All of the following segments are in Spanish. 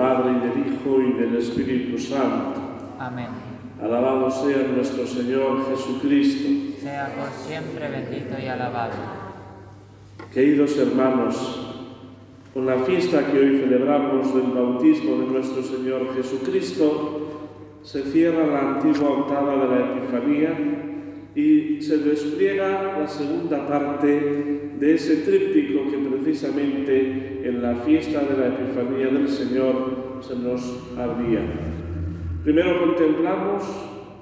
Padre, y del Hijo, y del Espíritu Santo. Amén. Alabado sea nuestro Señor Jesucristo. Sea por siempre bendito y alabado. Queridos hermanos, con la fiesta que hoy celebramos del bautismo de nuestro Señor Jesucristo, se cierra la antigua octava de la Epifanía y se despliega la segunda parte de ese tríptico que precisamente en la fiesta de la Epifanía del Señor se nos abría. Primero contemplamos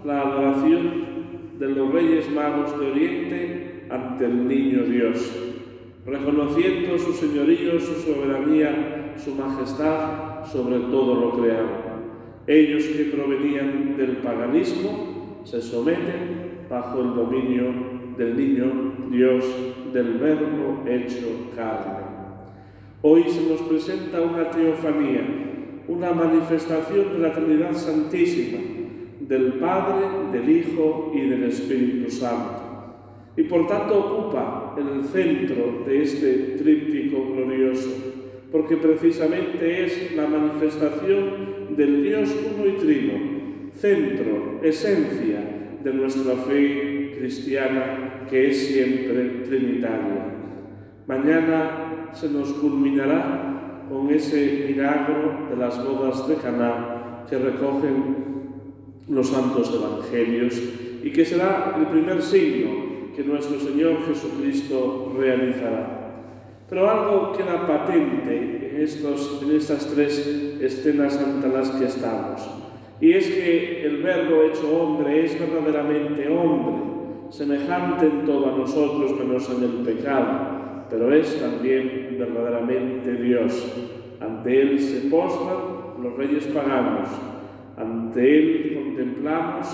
la adoración de los Reyes Magos de Oriente ante el Niño Dios, reconociendo su señorío, su soberanía, su majestad sobre todo lo creado. Ellos que provenían del paganismo se someten bajo el dominio del Niño Dios, del Verbo hecho carne. Hoy se nos presenta una teofanía, una manifestación de la Trinidad Santísima, del Padre, del Hijo y del Espíritu Santo. Y por tanto ocupa el centro de este tríptico glorioso, porque precisamente es la manifestación del Dios uno y trino, centro, esencia de nuestra fe cristiana, que es siempre trinitaria. Mañana se nos culminará con ese milagro de las bodas de Caná que recogen los santos evangelios y que será el primer signo que nuestro Señor Jesucristo realizará. Pero algo queda patente en estas tres escenas ante las que estamos, y es que el Verbo hecho hombre es verdaderamente hombre, semejante en todo a nosotros menos en el pecado, pero es también verdaderamente Dios. Ante Él se postran los reyes paganos, ante Él contemplamos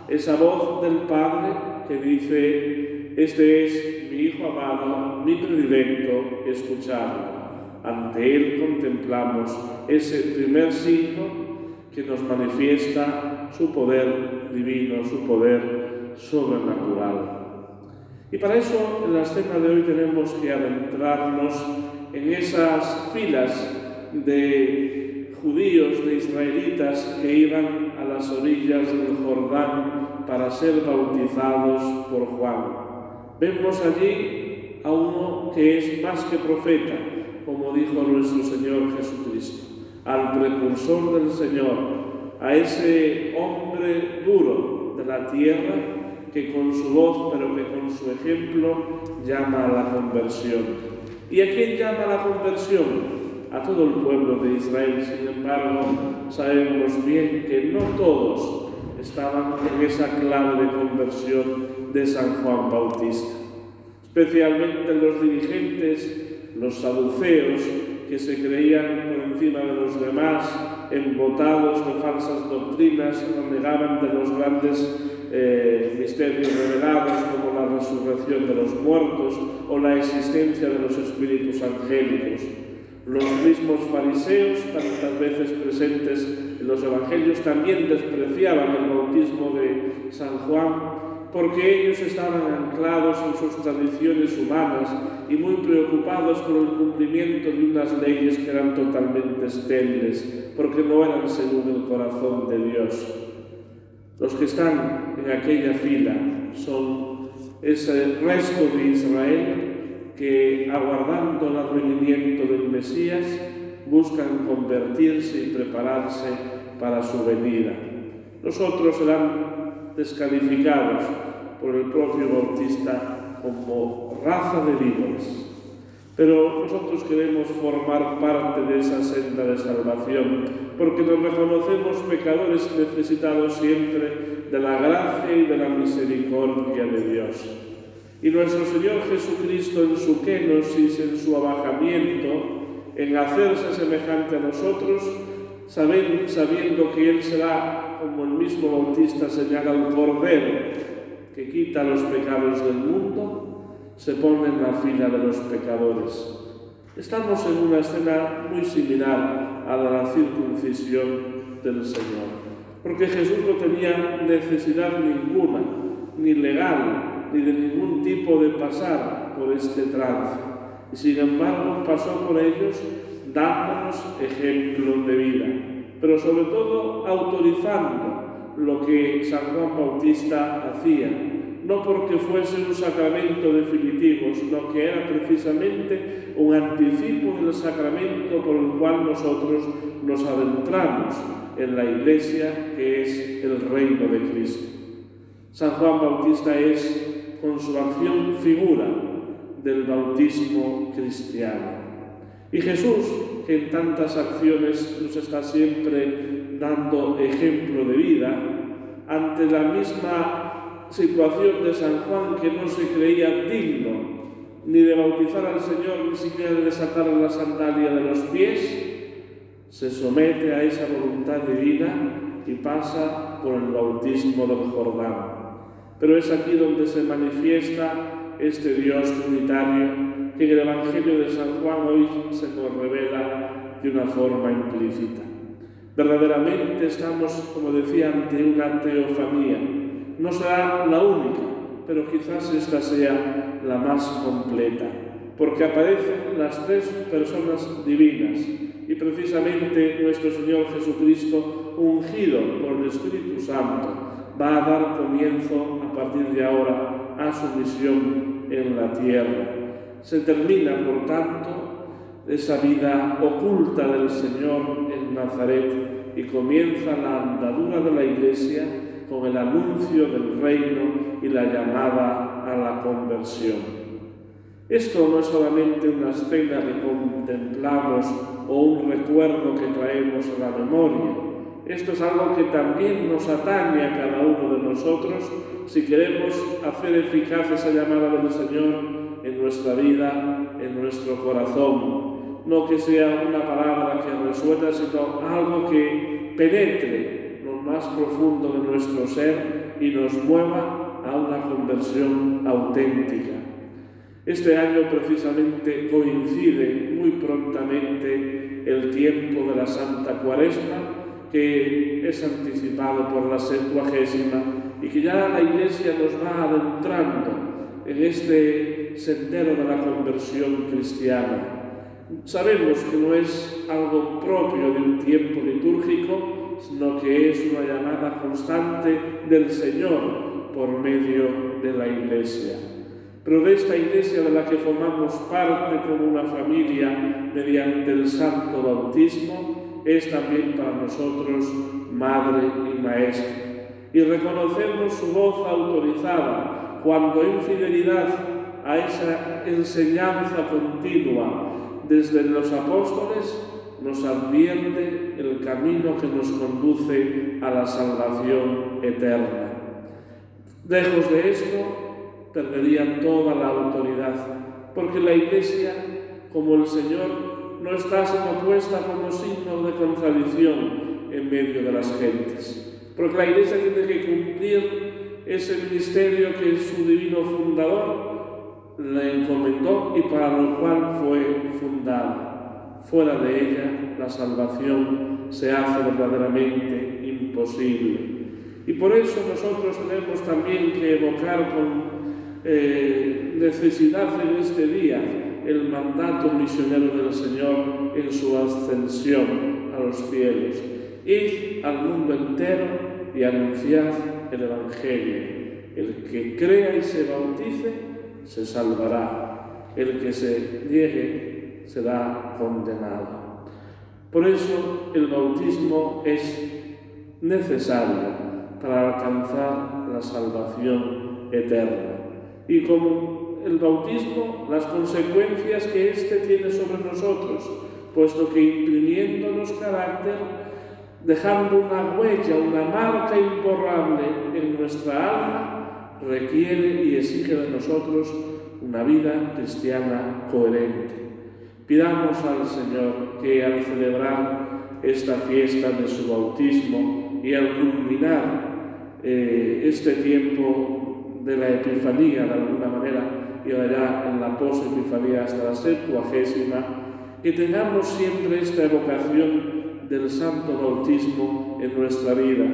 esa voz del Padre que dice: este es mi Hijo amado, mi predilecto, escuchadlo. Ante Él contemplamos ese primer signo que nos manifiesta su poder divino, su poder sobrenatural. Y para eso, en la escena de hoy tenemos que adentrarnos en esas filas de judíos, de israelitas que iban a las orillas del Jordán para ser bautizados por Juan. Vemos allí a uno que es más que profeta, como dijo nuestro Señor Jesucristo, al precursor del Señor, a ese hombre duro de la tierra que con su voz, pero que con su ejemplo, llama a la conversión. ¿Y a quién llama a la conversión? A todo el pueblo de Israel. Sin embargo, sabemos bien que no todos estaban en esa clave de conversión de San Juan Bautista. Especialmente los dirigentes, los saduceos, que se creían por encima de los demás, embotados de falsas doctrinas, renegaban de los grandes misterios revelados como la resurrección de los muertos o la existencia de los espíritus angélicos. Los mismos fariseos, tantas veces presentes en los evangelios, también despreciaban el bautismo de San Juan, porque ellos estaban anclados en sus tradiciones humanas y muy preocupados por el cumplimiento de unas leyes que eran totalmente estériles, porque no eran según el corazón de Dios. Los que están en aquella fila son ese resto de Israel que, aguardando el advenimiento del Mesías, buscan convertirse y prepararse para su venida. Los otros serán descalificados por el propio Bautista como raza de víboras. Pero nosotros queremos formar parte de esa senda de salvación, porque nos reconocemos pecadores necesitados siempre de la gracia y de la misericordia de Dios. Y nuestro Señor Jesucristo, en su kenosis, en su abajamiento, en hacerse semejante a nosotros, sabiendo que Él será, como el mismo Bautista señala, el Cordero que quita los pecados del mundo, se pone en la fila de los pecadores. Estamos en una escena muy similar a la circuncisión del Señor, porque Jesús no tenía necesidad ninguna, ni legal, ni de ningún tipo de pasar por este trance. Y sin embargo pasó por ellos dándonos ejemplo de vida. pero sobre todo autorizando lo que San Juan Bautista hacía, no porque fuese un sacramento definitivo, sino que era precisamente un anticipo del sacramento por el cual nosotros nos adentramos en la Iglesia, que es el reino de Cristo. San Juan Bautista es, con su acción, figura del bautismo cristiano. Y Jesús, que en tantas acciones nos está siempre dando ejemplo de vida, ante la misma situación de San Juan, que no se creía digno ni de bautizar al Señor, ni siquiera de desatarle la sandalia de los pies, se somete a esa voluntad divina y pasa por el bautismo del Jordán. Pero es aquí donde se manifiesta este Dios unitario que en el Evangelio de San Juan hoy se nos revela de una forma implícita. Verdaderamente estamos, como decía, ante una teofanía. No será la única, pero quizás esta sea la más completa, porque aparecen las tres personas divinas y precisamente nuestro Señor Jesucristo, ungido por el Espíritu Santo, va a dar comienzo a partir de ahora a su misión en la tierra. Se termina, por tanto, esa vida oculta del Señor en Nazaret y comienza la andadura de la Iglesia con el anuncio del reino y la llamada a la conversión. Esto no es solamente una escena que contemplamos o un recuerdo que traemos a la memoria. Esto es algo que también nos atañe a cada uno de nosotros si queremos hacer eficaz esa llamada del Señor en nuestra vida, en nuestro corazón. No que sea una palabra que resuena, sino algo que penetre lo más profundo de nuestro ser y nos mueva a una conversión auténtica. Este año precisamente coincide muy prontamente el tiempo de la Santa Cuaresma, que es anticipado por la Septuagésima y que ya la Iglesia nos va adentrando en este sendero de la conversión cristiana. Sabemos que no es algo propio de un tiempo litúrgico, sino que es una llamada constante del Señor por medio de la Iglesia. Pero de esta Iglesia de la que formamos parte como una familia mediante el santo bautismo, es también para nosotros madre y maestra. Y reconocemos su voz autorizada cuando en fidelidad a esa enseñanza continua desde los apóstoles nos advierte el camino que nos conduce a la salvación eterna. Lejos de esto, perdería toda la autoridad, porque la Iglesia, como el Señor, no está sino puesta como signo de contradicción en medio de las gentes. Porque la Iglesia tiene que cumplir ese ministerio que su divino fundador le encomendó y para lo cual fue fundada. Fuera de ella, la salvación se hace verdaderamente imposible. Y por eso nosotros tenemos también que evocar con necesidad en este día el mandato misionero del Señor en su ascensión a los cielos. Id al mundo entero y anunciad el Evangelio. El que crea y se bautice se salvará. El que se niegue será condenado. Por eso el bautismo es necesario para alcanzar la salvación eterna. Y como el bautismo, las consecuencias que éste tiene sobre nosotros, puesto que imprimiéndonos carácter, dejando una huella, una marca imborrable en nuestra alma, requiere y exige de nosotros una vida cristiana coherente. Pidamos al Señor que al celebrar esta fiesta de su bautismo y al culminar este tiempo de la Epifanía, de alguna manera, y allá en la post-Epifanía hasta la Septuagésima, que tengamos siempre esta evocación del santo bautismo en nuestra vida.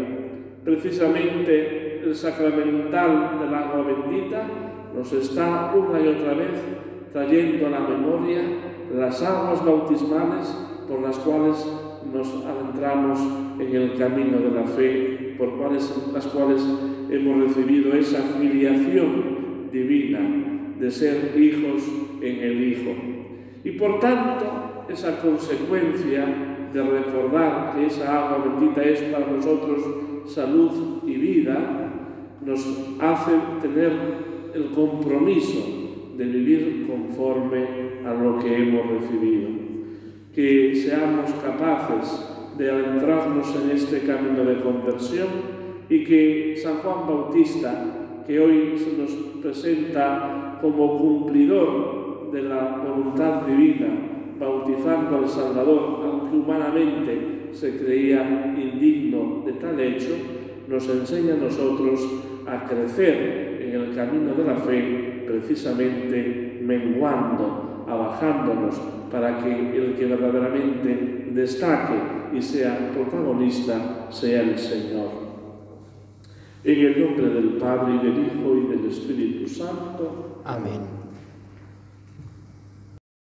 Precisamente el sacramental del agua bendita nos está una y otra vez trayendo a la memoria las aguas bautismales por las cuales nos adentramos en el camino de la fe, por las cuales hemos recibido esa filiación divina de ser hijos en el Hijo. Y por tanto, esa consecuencia de recordar que esa agua bendita es para nosotros salud y vida, nos hace tener el compromiso de vivir conforme a lo que hemos recibido. Que seamos capaces de adentrarnos en este camino de conversión y que San Juan Bautista, que hoy se nos presenta como cumplidor de la voluntad divina, bautizando al Salvador, aunque humanamente se creía indigno de tal hecho, nos enseña a nosotros a crecer en el camino de la fe, precisamente menguando, abajándonos, para que el que verdaderamente destaque y sea protagonista sea el Señor. En el nombre del Padre, y del Hijo, y del Espíritu Santo. Amén.